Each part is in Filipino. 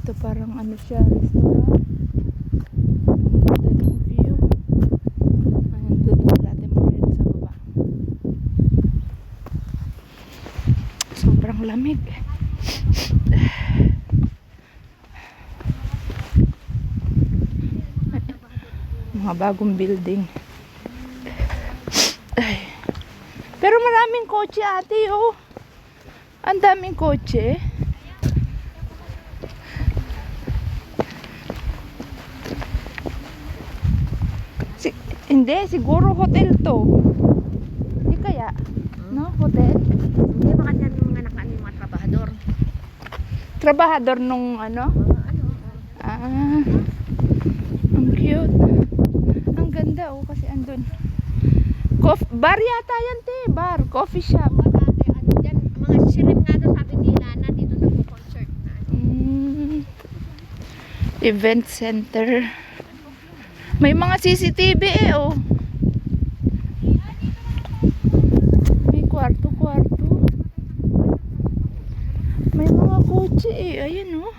Ito parang ano siya, restaurant. Ang ganda ng view. Ayan, doon sa Late Moreno sa baba. Sobrang lamig. Mga bagong building. Ay. Pero maraming kotse ate, oh. Ang daming kotse. Hindi, siguro hotel to. Hindi kaya? No, hotel? Hindi, baka dyan yung mga nakaan yung mga trabahador. Trabahador nung ano? Ah, ang cute. Ang ganda, oh, kasi andun. Bar yata yan, te. Bar, coffee shop. Dati, ano dyan, mga shrimp nga doon, sabi nila na dito nagpo-concert na. Event center. May mga CCTV eh, oh. May kwarto-kwarto. May mga kotse eh. Ayan, oh.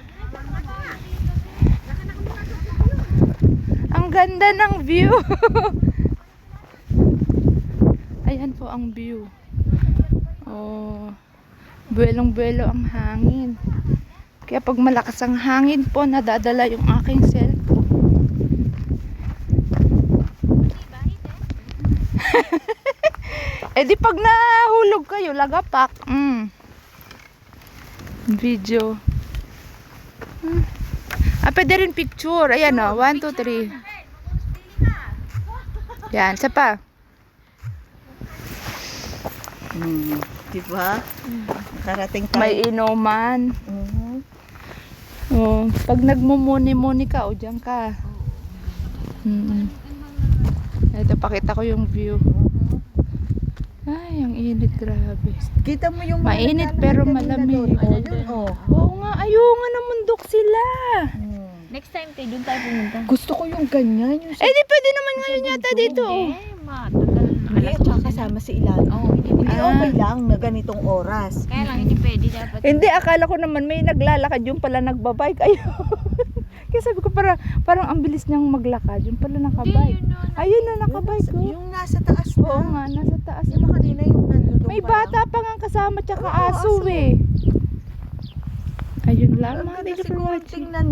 Ang ganda ng view. Ayan po ang view. Oh. Buwelong-buwelo ang hangin. Kaya pag malakas ang hangin po, nadadala yung aking cellphone. Eh di pag nahulog kayo, lagapak. Video. Pwede rin picture. Ayan o, 1, 2, 3. Yan, isa pa. Diba? Nakarating tayo. May inuman. Oh, pag nagmumuni-muni ka, o dyan ka. Ito, pakita ko yung view. Ay, ang init, grabe. Kita mo yung mainit pero malamig. Oo nga, ayaw nga namundok sila. Next time tayo, doon tayo pumunta. Gusto ko yung ganyan. Yung Eh, di pwede naman ngayon yata dito. Matagal. hindi, tsaka kasama si Ilan. Hindi okay lang na ganitong oras. Kaya lang, hindi pwede dapat. Hindi, akala ko naman may naglalakad, yung pala nagbabike. Ayun. Kaya sabi ko parang ang bilis niyang maglakad, yung pala nakabike. Ayun na, nakabike. Yung nasa taas na. Oo nga, nasa taas. Yung kanina yung nandun. May bata pa nga kasama tsaka aso eh. Ayun lang, mga thank you for watching.